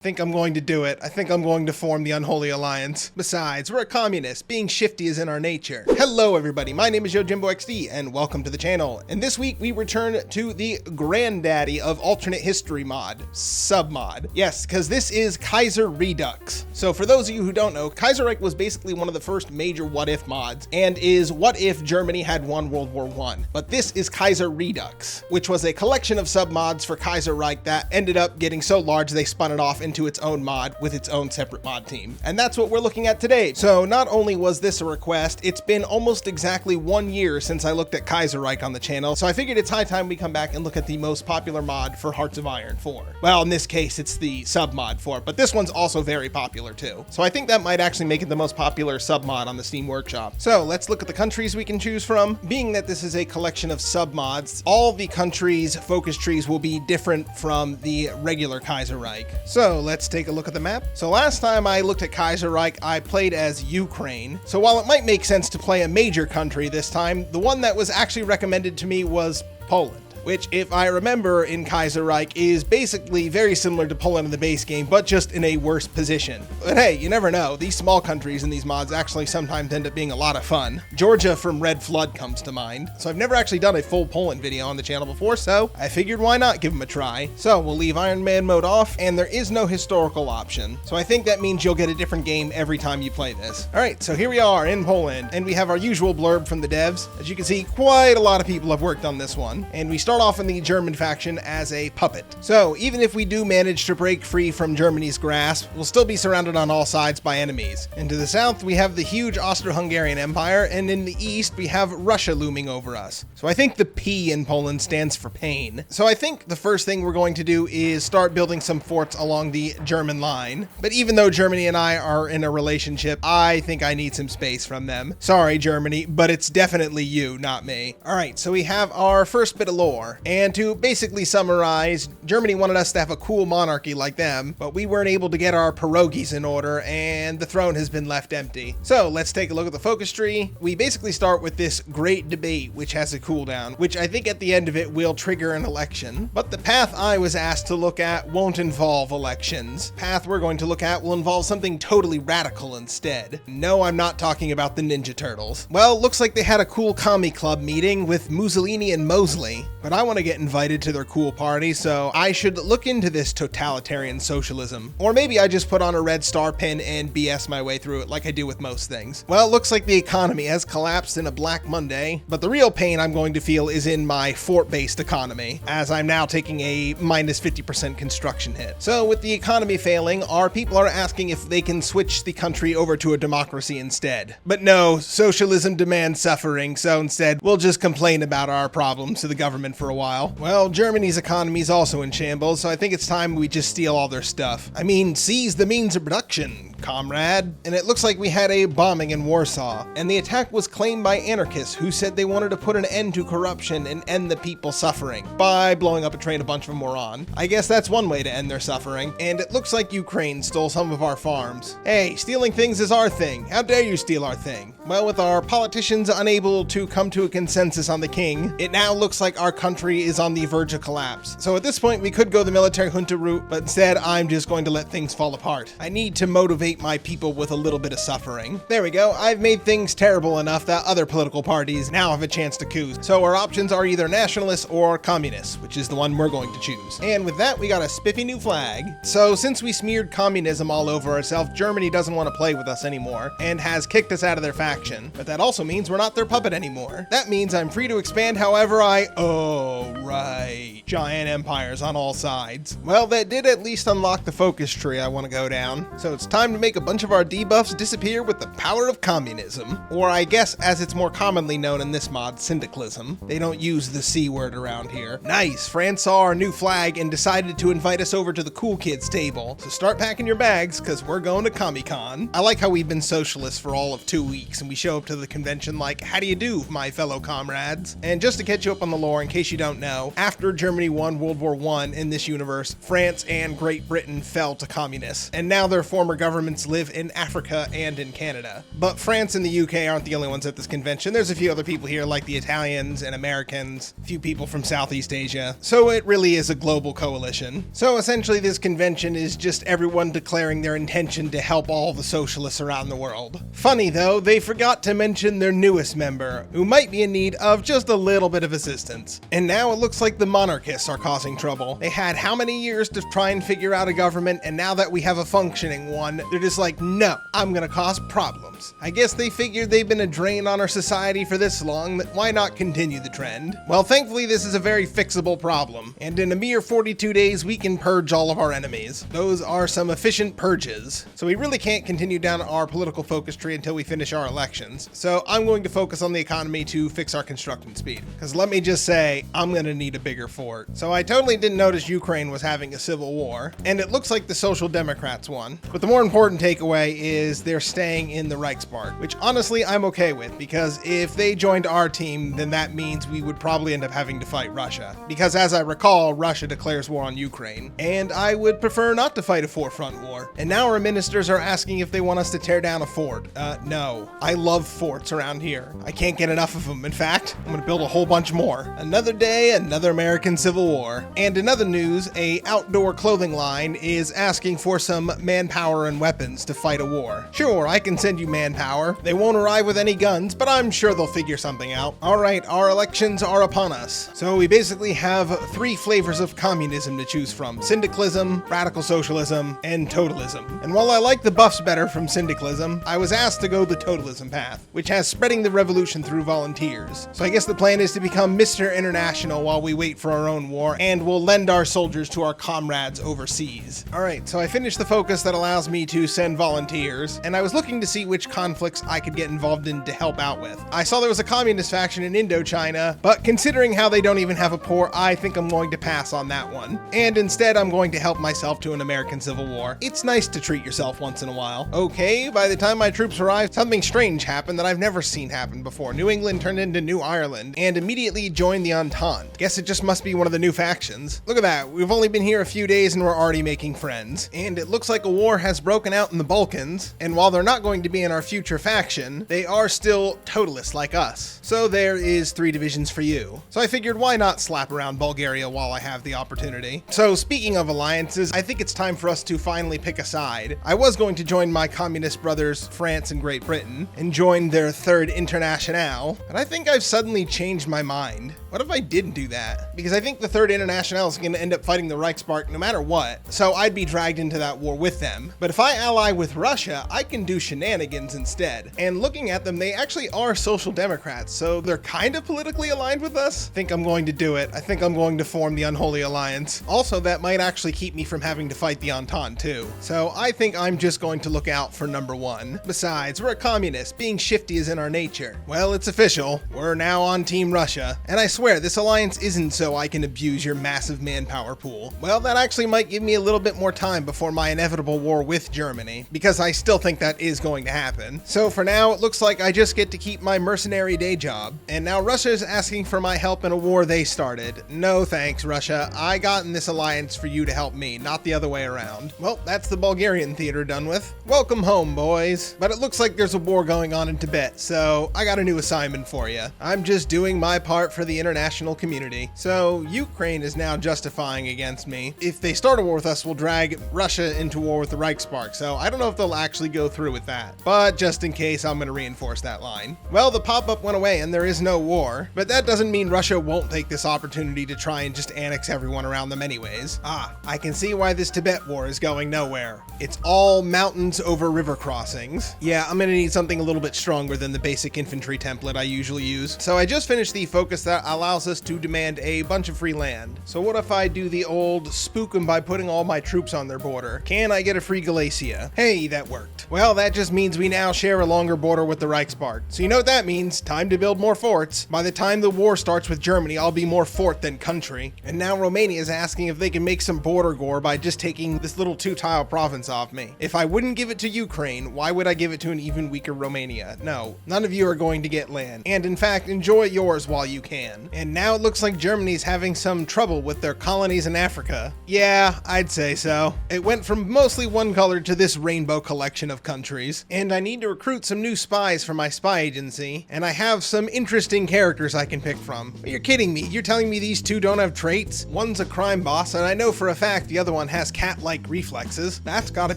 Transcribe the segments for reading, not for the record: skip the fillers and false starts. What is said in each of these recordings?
Think I'm going to do it. I think I'm going to form the unholy alliance. Besides, we're a communist. Being shifty is in our nature. Hello everybody, my name is YujimboXD and welcome to the channel. And this week we return to the granddaddy of alternate history mod, submod. Yes, because this is Kaiserredux. So for those of you who don't know, Kaiserredux was basically one of the first major what if mods and is what if Germany had won World War I. But this is Kaiserredux, which was a collection of submods for Kaiserreich that ended up getting so large they spun it off into its own mod with its own separate mod team. And that's what we're looking at today. So not only was this a request, it's been almost exactly 1 year since I looked at Kaiserreich on the channel, so I figured it's high time we come back and look at the most popular mod for Hearts of Iron 4. Well, in this case, it's the sub mod for it, but this one's also very popular too. So I think that might actually make it the most popular sub mod on the Steam Workshop. So let's look at the countries we can choose from. Being that this is a collection of sub mods, all the countries' focus trees will be different from the regular Kaiserreich. So let's take a look at the map. So last time I looked at Kaiserreich, I played as Ukraine. So while it might make sense to play a major country this time, the one that was actually recommended to me was Poland, which, if I remember, in Kaiserreich is basically very similar to Poland in the base game, but just in a worse position. But hey, you never know. These small countries in these mods actually sometimes end up being a lot of fun. Georgia from Red Flood comes to mind. So I've never actually done a full Poland video on the channel before, so I figured why not give them a try. So we'll leave Iron Man mode off, and there is no historical option. So I think that means you'll get a different game every time you play this. All right, so here we are in Poland, and we have our usual blurb from the devs. As you can see, quite a lot of people have worked on this one, and we start off in the German faction as a puppet. So even if we do manage to break free from Germany's grasp, we'll still be surrounded on all sides by enemies. And to the south, we have the huge Austro-Hungarian Empire, and in the east, we have Russia looming over us. So I think the P in Poland stands for pain. So I think the first thing we're going to do is start building some forts along the German line. But even though Germany and I are in a relationship, I think I need some space from them. Sorry, Germany, but it's definitely you, not me. All right, so we have our first bit of lore. And to basically summarize, Germany wanted us to have a cool monarchy like them, but we weren't able to get our pierogies in order, and the throne has been left empty. So let's take a look at the focus tree. We basically start with this great debate, which has a cooldown, which I think at the end of it will trigger an election. But the path I was asked to look at won't involve elections. The path we're going to look at will involve something totally radical instead. No, I'm not talking about the Ninja Turtles. Well, looks like they had a cool commie club meeting with Mussolini and Mosley, but I want to get invited to their cool party, so I should look into this totalitarian socialism. Or maybe I just put on a red star pin and BS my way through it like I do with most things. Well, it looks like the economy has collapsed in a Black Monday, but the real pain I'm going to feel is in my fort-based economy, as I'm now taking a minus 50% construction hit. So with the economy failing, our people are asking if they can switch the country over to a democracy instead. But no, socialism demands suffering, so instead we'll just complain about our problems to the government for a while. Well, Germany's economy is also in shambles, so I think it's time we just steal all their stuff. I mean, seize the means of production, comrade. And it looks like we had a bombing in Warsaw, and the attack was claimed by anarchists who said they wanted to put an end to corruption and end the people suffering by blowing up a train a bunch of them were on. I guess that's one way to end their suffering. And it looks like Ukraine stole some of our farms. Hey, stealing things is our thing. How dare you steal our thing? Well, with our politicians unable to come to a consensus on the king, it now looks like our country is on the verge of collapse. So at this point, we could go the military junta route, but instead, I'm just going to let things fall apart. I need to motivate my people with a little bit of suffering. There we go. I've made things terrible enough that other political parties now have a chance to coup. So our options are either nationalists or communists, which is the one we're going to choose. And with that, we got a spiffy new flag. So since we smeared communism all over ourselves, Germany doesn't want to play with us anymore and has kicked us out of their faction. But that also means we're not their puppet anymore. That means I'm free to expand however oh, right. Giant empires on all sides. Well, that did at least unlock the focus tree I want to go down. So it's time to make a bunch of our debuffs disappear with the power of communism. Or I guess, as it's more commonly known in this mod, syndicalism. They don't use the C word around here. Nice, France saw our new flag and decided to invite us over to the cool kids table. So start packing your bags, because we're going to Comic-Con. I like how we've been socialists for all of 2 weeks. and we show up to the convention like, how do you do, my fellow comrades? And just to catch you up on the lore, in case you don't know, after Germany won World War I in this universe, France and Great Britain fell to communists, and now their former governments live in Africa and in Canada. But France and the UK aren't the only ones at this convention. There's a few other people here like the Italians and Americans, a few people from Southeast Asia. So it really is a global coalition. So essentially this convention is just everyone declaring their intention to help all the socialists around the world. Funny though, they forgot to mention their newest member, who might be in need of just a little bit of assistance. And now it looks like the monarchists are causing trouble. They had how many years to try and figure out a government, and now that we have a functioning one, they're just like, no, I'm gonna cause problems. I guess they figured they've been a drain on our society for this long, that why not continue the trend? Well, thankfully this is a very fixable problem, and in a mere 42 days we can purge all of our enemies. Those are some efficient purges. So we really can't continue down our political focus tree until we finish our elections. So I'm going to focus on the economy to fix our construction speed. Because let me just say, I'm gonna need a bigger fort. So I totally didn't notice Ukraine was having a civil war, and it looks like the Social Democrats won. But the more important takeaway is they're staying in the Reichspark, which honestly I'm okay with, because if they joined our team, then that means we would probably end up having to fight Russia. Because as I recall, Russia declares war on Ukraine, and I would prefer not to fight a four-front war. And now our ministers are asking if they want us to tear down a fort. No. I love forts around here. I can't get enough of them. In fact, I'm gonna build a whole bunch more. Another day, another American Civil War. And in other news, a outdoor clothing line is asking for some manpower and weapons to fight a war. Sure, I can send you manpower. They won't arrive with any guns, but I'm sure they'll figure something out. Alright, our elections are upon us. So we basically have three flavors of communism to choose from: syndicalism, radical socialism, and totalism. And while I like the buffs better from syndicalism, I was asked to go the totalism path, which has spreading the revolution through volunteers. So I guess the plan is to become Mr. International while we wait for our own war, and we'll lend our soldiers to our comrades overseas. Alright, so I finished the focus that allows me to send volunteers, and I was looking to see which conflicts I could get involved in to help out with. I saw there was a communist faction in Indochina, but considering how they don't even have a port, I think I'm going to pass on that one. And instead, I'm going to help myself to an American Civil War. It's nice to treat yourself once in a while. Okay, by the time my troops arrived, something strange happened that I've never seen happen before. New England turned into New Ireland and immediately joined the Entente. Guess it just must be one of the new factions. Look at that, we've only been here a few days and we're already making friends. And it looks like a war has broken out in the Balkans, and while they're not going to be in our future faction, they are still totalists like us. So there is 3 divisions for you. So I figured why not slap around Bulgaria while I have the opportunity. So speaking of alliances, I think it's time for us to finally pick a side. I was going to join my communist brothers France and Great Britain and join their Third Internationale, but I think I've suddenly changed my mind. What if I didn't do that? Because I think the Third Internationale is going to end up fighting the Reichspark no matter what, so I'd be dragged into that war with them. But if I ally with Russia, I can do shenanigans instead. And looking at them, they actually are social democrats, so they're kind of politically aligned with us. I think I'm going to do it. I think I'm going to form the Unholy Alliance. Also, that might actually keep me from having to fight the Entente too. So I think I'm just going to look out for number 1. Besides, we're a communist. Being shifty is in our nature. Well, it's official. We're now on Team Russia. And I swear, this alliance isn't so I can abuse your massive manpower pool. Well, that actually might give me a little bit more time before my inevitable war with Germany, because I still think that is going to happen. So for now, it looks like I just get to keep my mercenary day job. And now Russia is asking for my help in a war they started. No thanks, Russia. I got in this alliance for you to help me, not the other way around. Well, that's the Bulgarian theater done with. Welcome home, boys. But it looks like there's a war going on in Tibet, so I got a new assignment for you. I'm just doing my part for the international community. So Ukraine is now justifying against me. If they start a war with us, we'll drag Russia into war with the Reichspark, so I don't know if they'll actually go through with that. But just in case, I'm going to reinforce that line. Well, the pop-up went away and there is no war, but that doesn't mean Russia won't take this opportunity to try and just annex everyone around them anyways. I can see why this Tibet war is going nowhere. It's all mountains over river crossings. Yeah, I'm gonna need something a little bit stronger than the basic infantry template I usually use. So I just finished the focus that allows us to demand a bunch of free land. So what if I do the old spook them by putting all my troops on their border? Can I get a free Galicia? Hey, that worked. Well, that just means we now share a longer border with the Reichspark. So you know what that means? Time to build more forts. By the time the war starts with Germany, I'll be more fort than country. And now Romania is asking if they can make some border gore by just taking this little 2-tile province off me. If I wouldn't give it to Ukraine, why would I give it to an even weaker Romania? Romania. No, none of you are going to get land. And in fact, enjoy yours while you can. And now it looks like Germany's having some trouble with their colonies in Africa. Yeah, I'd say so. It went from mostly one color to this rainbow collection of countries. And I need to recruit some new spies for my spy agency. And I have some interesting characters I can pick from. But you're kidding me. You're telling me these two don't have traits? One's a crime boss, and I know for a fact the other one has cat-like reflexes. That's gotta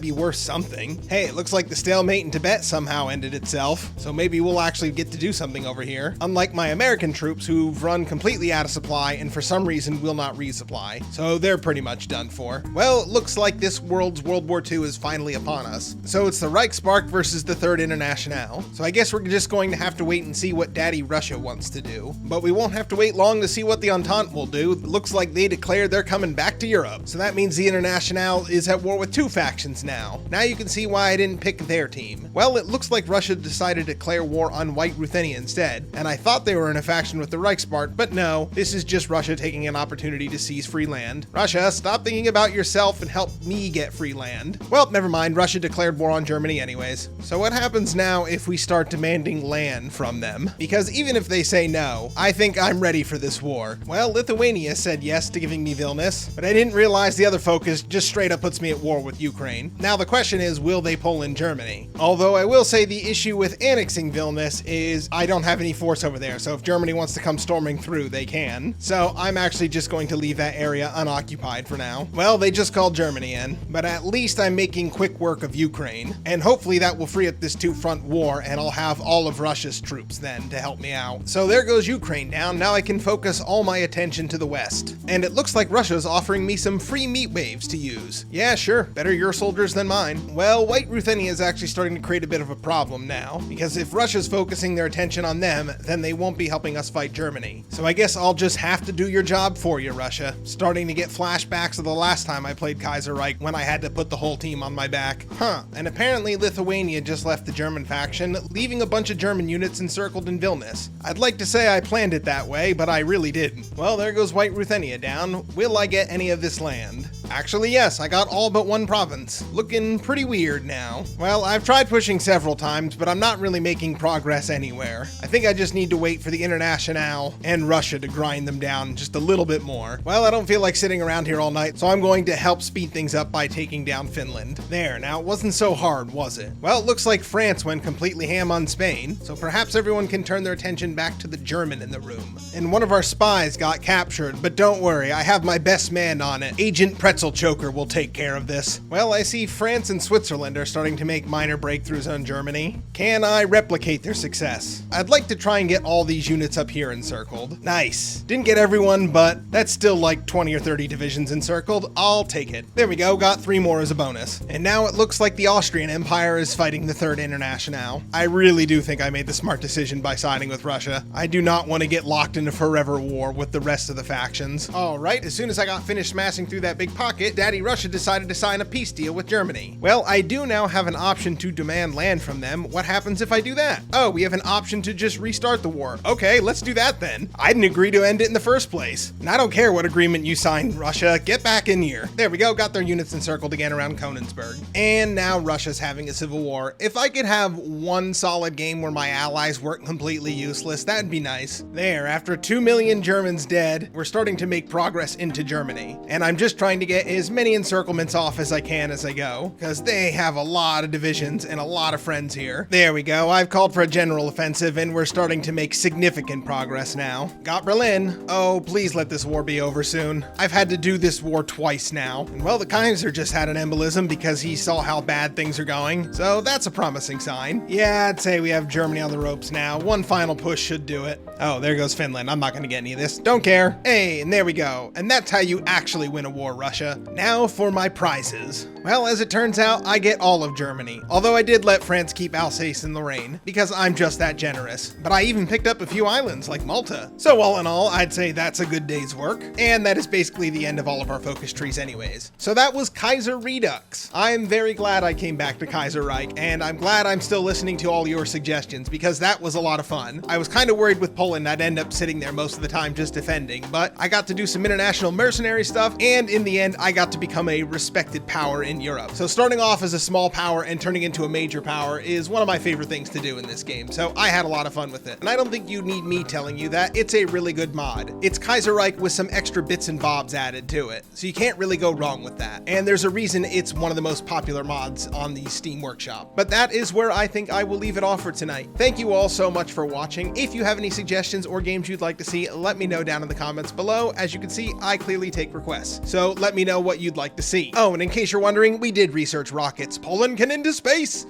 be worth something. Hey, it looks like the stalemate in Tibet somehow ended itself, so maybe we'll actually get to do something over here. Unlike my American troops who've run completely out of supply and for some reason will not resupply, so they're pretty much done for. Well, it looks like this world's World War II is finally upon us. So it's the Reichsmark versus the Third International. So I guess we're just going to have to wait and see what Daddy Russia wants to do. But we won't have to wait long to see what the Entente will do. It looks like they declared they're coming back to Europe. So that means the International is at war with two factions now. Now you can see why I didn't pick their team. Well, it looks like Russia decided to declare war on White Ruthenia instead, and I thought they were in a faction with the Reichsmark, but no, this is just Russia taking an opportunity to seize free land. Russia, stop thinking about yourself and help me get free land. Well, never mind, Russia declared war on Germany anyways. So what happens now if we start demanding land from them? Because even if they say no, I think I'm ready for this war. Well, Lithuania said yes to giving me Vilnius, but I didn't realize the other focus just straight up puts me at war with Ukraine. Now the question is, will they pull in Germany? Although I will say the issue with annexing Vilnius is I don't have any force over there, so if Germany wants to come storming through, they can. So I'm actually just going to leave that area unoccupied for now. Well, they just called Germany in, but at least I'm making quick work of Ukraine, and hopefully that will free up this two-front war, and I'll have all of Russia's troops then to help me out. So there goes Ukraine down. Now I can focus all my attention to the west. And it looks like Russia's offering me some free meat waves to use. Yeah, sure, better your soldiers than mine. Well, White Ruthenia is actually starting to create a bit of a problem now, because if Russia's focusing their attention on them, then they won't be helping us fight Germany. So I guess I'll just have to do your job for you, Russia. Starting to get flashbacks of the last time I played Kaiserreich when I had to put the whole team on my back. And apparently Lithuania just left the German faction, leaving a bunch of German units encircled in Vilnius. I'd like to say I planned it that way, but I really didn't. Well, there goes White Ruthenia down. Will I get any of this land? Actually, yes, I got all but one province. Looking pretty weird now. Well, I've tried pushing several times, but I'm not really making progress anywhere. I think I just need to wait for the International and Russia to grind them down just a little bit more. Well, I don't feel like sitting around here all night, so I'm going to help speed things up by taking down Finland. There, now it wasn't so hard, was it? Well, it looks like France went completely ham on Spain, so perhaps everyone can turn their attention back to the German in the room. And one of our spies got captured, but don't worry, I have my best man on it. Agent Pretzel Choker will take care of this. Well, I see France and Switzerland are starting to make minor breakthroughs on Germany. Can I replicate their success? I'd like to try and get all these units up here encircled. Nice. Didn't get everyone, but that's still like 20 or 30 divisions encircled. I'll take it. There we go, got 3 more as a bonus. And now it looks like the Austrian Empire is fighting the Third International. I really do think I made the smart decision by siding with Russia. I do not want to get locked into forever war with the rest of the factions. Alright, as soon as I got finished smashing through that big pocket, Daddy Russia decided to sign a peace deal with Germany. Well, I do now have an option to demand land from them. What happens if I do that? Oh, we have an option to just restart the war. Okay, let's do that then. I didn't agree to end it in the first place. And I don't care what agreement you signed, Russia. Get back in here. There we go, got their units encircled again around Königsberg. And now Russia's having a civil war. If I could have one solid game where my allies weren't completely useless, that'd be nice. There, after 2 million Germans dead, we're starting to make progress into Germany. And I'm just trying to get as many encirclements off as I can as I go, because they have a lot of divisions and a lot of friends here. There we go, I've called for a general offensive and we're starting to make significant progress now. Got Berlin. Oh, please let this war be over soon. I've had to do this war twice now. And well, the Kaiser just had an embolism because he saw how bad things are going, so that's a promising sign. Yeah, I'd say we have Germany on the ropes now. One final push should do it. Oh, there goes Finland. I'm not gonna get any of this. Don't care. Hey, and there we go. And that's how you actually win a war, Russia. Now for my prizes. Well, as it turns out, I get all of Germany. Although I did let France keep Alsace and Lorraine, because I'm just that generous. But I even picked up a few islands, like Malta. So all in all, I'd say that's a good day's work. And that is basically the end of all of our focus trees anyways. So that was Kaiserredux. I'm very glad I came back to Kaiserreich, and I'm glad I'm still listening to all your suggestions, because that was a lot of fun. I was kind of worried with Poland I'd end up sitting there most of the time just defending, but I got to do some international mercenary stuff, and in the end, I got to become a respected power in in Europe. So starting off as a small power and turning into a major power is one of my favorite things to do in this game, so I had a lot of fun with it. And I don't think you need me telling you that. It's a really good mod. It's Kaiserredux with some extra bits and bobs added to it, so you can't really go wrong with that. And there's a reason it's one of the most popular mods on the Steam Workshop. But that is where I think I will leave it off for tonight. Thank you all so much for watching. If you have any suggestions or games you'd like to see, let me know down in the comments below. As you can see, I clearly take requests, so let me know what you'd like to see. Oh, and in case you're wondering, we did research rockets. Poland can into space!